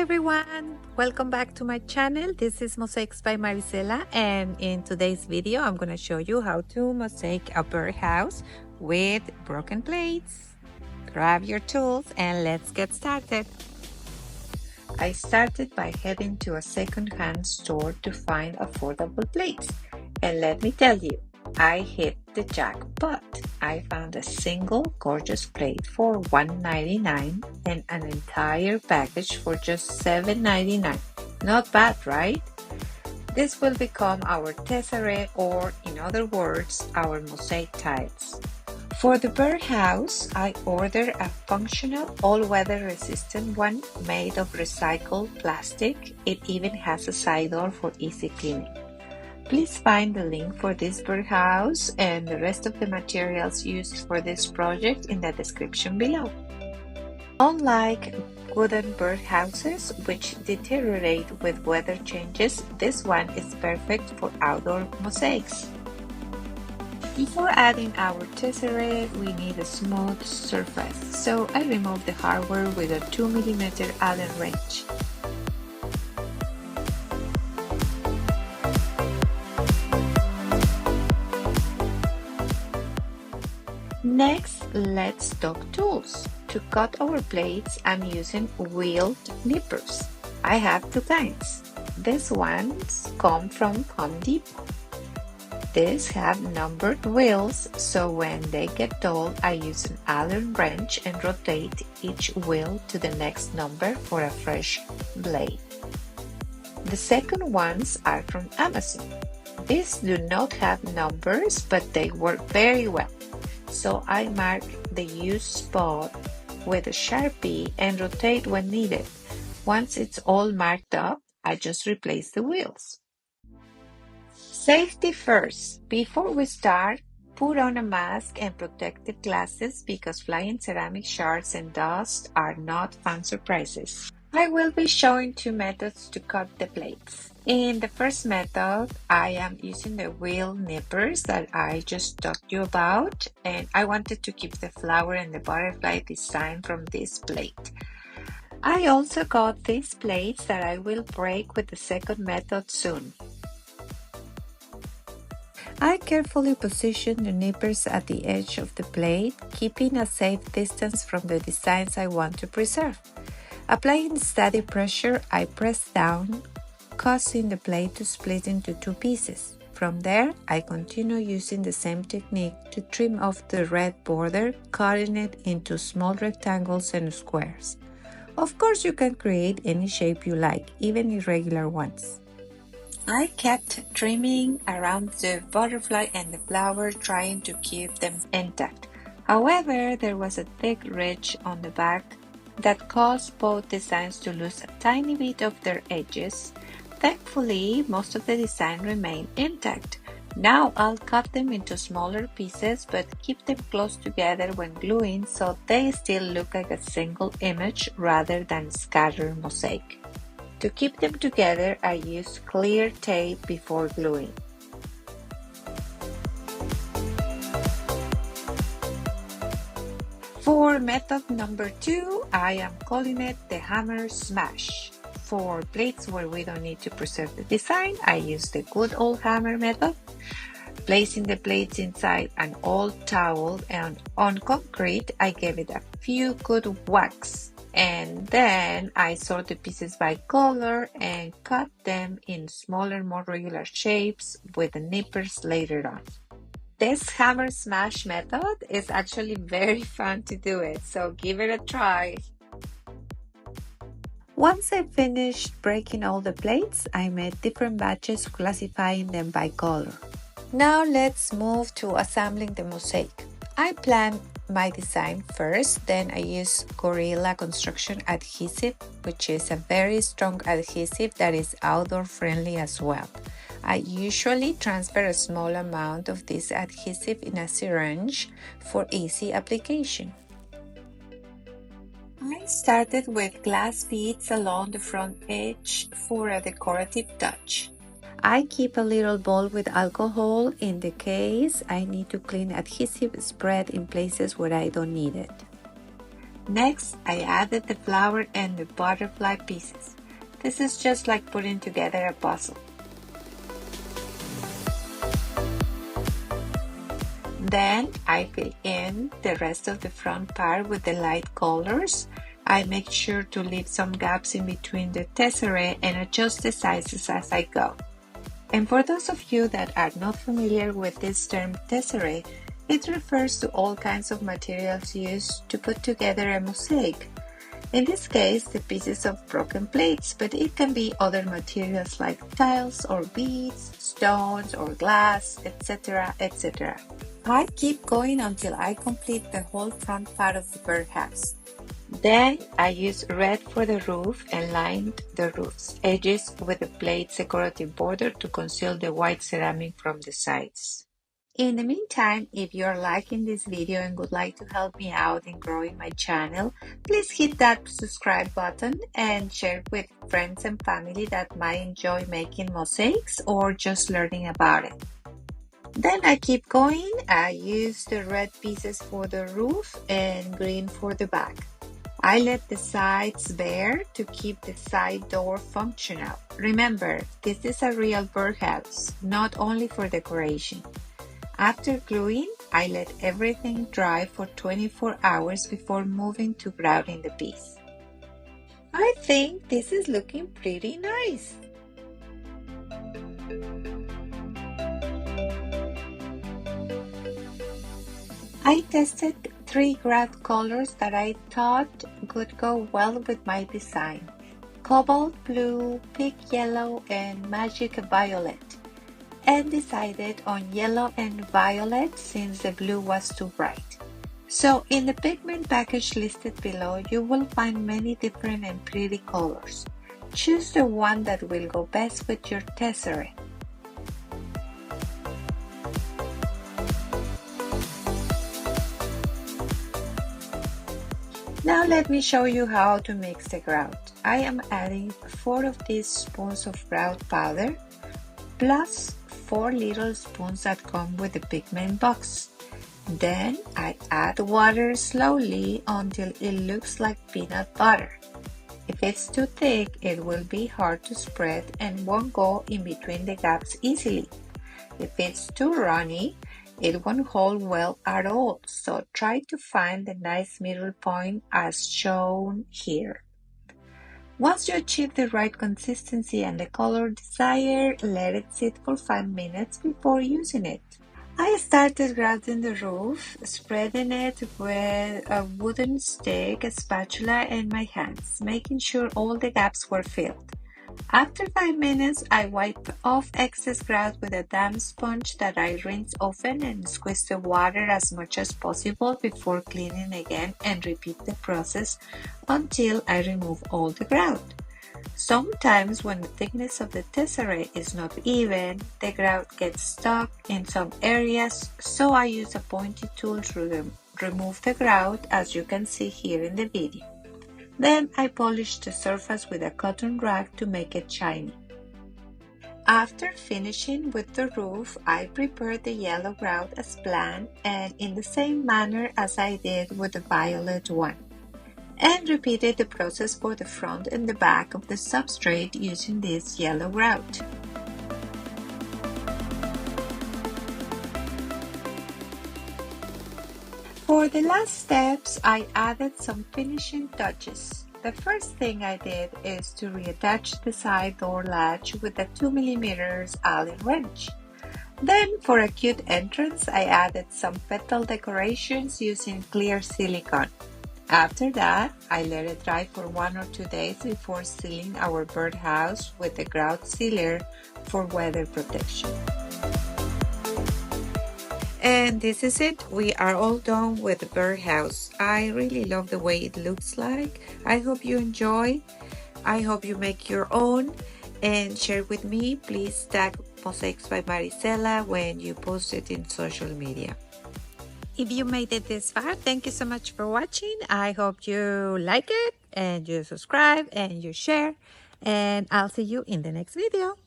everyone, welcome back to my channel. This is Mosaics by Marisela, and in today's video I'm going to show you how to mosaic a birdhouse with broken plates. Grab your tools and let's get started. I started by heading to a second-hand store to find affordable plates, and let me tell you, I hit the jackpot. I found a single gorgeous plate for $1.99 and an entire package for just $7.99. Not bad, right? This will become our tesseract, or in other words, our mosaic tiles. For the birdhouse, I ordered a functional all-weather resistant one made of recycled plastic. It even has a side door for easy cleaning. Please find the link for this birdhouse and the rest of the materials used for this project in the description below. Unlike wooden birdhouses, which deteriorate with weather changes, this one is perfect for outdoor mosaics. Before adding our tesseract, we need a smooth surface, so I removed the hardware with a 2mm Allen wrench. Next, let's talk tools. To cut our plates, I'm using wheeled nippers. I have two kinds. These ones come from Home Depot. These have numbered wheels, so when they get dull, I use an Allen wrench and rotate each wheel to the next number for a fresh blade. The second ones are from Amazon. These do not have numbers, but they work very well. So I mark the used spot with a Sharpie and rotate when needed. Once it's all marked up, I just replace the wheels. Safety first. Before we start, put on a mask and protective glasses because flying ceramic shards and dust are not fun surprises. I will be showing two methods to cut the plates. In the first method, I am using the wheel nippers that I just talked to you about, and I wanted to keep the flower and the butterfly design from this plate. I also got these plates that I will break with the second method soon. I carefully position the nippers at the edge of the plate, keeping a safe distance from the designs I want to preserve. Applying steady pressure, I press down, causing the plate to split into two pieces. From there, I continue using the same technique to trim off the red border, cutting it into small rectangles and squares. Of course, you can create any shape you like, even irregular ones. I kept trimming around the butterfly and the flower, trying to keep them intact. However, there was a thick ridge on the back that caused both designs to lose a tiny bit of their edges. Thankfully, most of the design remained intact. Now I'll cut them into smaller pieces but keep them close together when gluing so they still look like a single image rather than scattered mosaic. To keep them together, I use clear tape before gluing. For method number 2, I am calling it the hammer smash. For plates where we don't need to preserve the design, I use the good old hammer method, placing the plates inside an old towel, and on concrete I give it a few good whacks. And then I sort the pieces by color and cut them in smaller, more regular shapes with the nippers later on. This hammer smash method is actually very fun to do it, so give it a try. Once I finished breaking all the plates, I made different batches classifying them by color. Now let's move to assembling the mosaic. I planned my design first, then I use Gorilla Construction adhesive, which is a very strong adhesive that is outdoor friendly as well. I usually transfer a small amount of this adhesive in a syringe for easy application. I started with glass beads along the front edge for a decorative touch. I keep a little bowl with alcohol in the case I need to clean adhesive spread in places where I don't need it. Next, I added the flower and the butterfly pieces. This is just like putting together a puzzle. Then I fill in the rest of the front part with the light colors. I make sure to leave some gaps in between the tesserae and adjust the sizes as I go. And for those of you that are not familiar with this term tesserae, it refers to all kinds of materials used to put together a mosaic. In this case, the pieces of broken plates, but it can be other materials like tiles or beads, stones or glass, etc., etc. I keep going until I complete the whole front part of the birdhouse. Then I used red for the roof and lined the roof's edges with a plate's decorative border to conceal the white ceramic from the sides. In the meantime, if you're liking this video and would like to help me out in growing my channel, please hit that subscribe button and share with friends and family that might enjoy making mosaics or just learning about it. Then I keep going. I use the red pieces for the roof and green for the back. I let the sides bare to keep the side door functional. Remember, this is a real birdhouse, not only for decoration. After gluing, I let everything dry for 24 hours before moving to grouting the piece. I think this is looking pretty nice. I tested 3 grout colors that I thought would go well with my design: cobalt blue, pink yellow, and magic violet, and decided on yellow and violet since the blue was too bright. So in the pigment package listed below, you will find many different and pretty colors. Choose the one that will go best with your tesserae. Now let me show you how to mix the grout. I am adding 4 of these spoons of grout powder plus 4 little spoons that come with the pigment box. Then I add water slowly until it looks like peanut butter. If it's too thick, it will be hard to spread and won't go in between the gaps easily. If it's too runny, it won't hold well at all, so try to find the nice middle point as shown here. Once you achieve the right consistency and the color desired, let it sit for 5 minutes before using it. I started grouting the roof, spreading it with a wooden stick, a spatula, and my hands, making sure all the gaps were filled. After 5 minutes, I wipe off excess grout with a damp sponge that I rinse often and squeeze the water as much as possible before cleaning again, and repeat the process until I remove all the grout. Sometimes when the thickness of the tesserae is not even, the grout gets stuck in some areas, so I use a pointy tool to remove the grout, as you can see here in the video. Then I polish the surface with a cotton rag to make it shiny. After finishing with the roof, I prepared the yellow grout as planned and in the same manner as I did with the violet one, and repeated the process for the front and the back of the substrate using this yellow grout. For the last steps, I added some finishing touches. The first thing I did is to reattach the side door latch with a 2mm Allen wrench. Then for a cute entrance, I added some petal decorations using clear silicone. After that, I let it dry for 1 or 2 days before sealing our birdhouse with the grout sealer for weather protection. And this is it. We are all done with the birdhouse. I really love the way it looks like. I hope you enjoy. I hope you make your own and share with me. Please tag Mosaics by Marisela when you post it in social media. If you made it this far, thank you so much for watching. I hope you like it and you subscribe and you share. And I'll see you in the next video.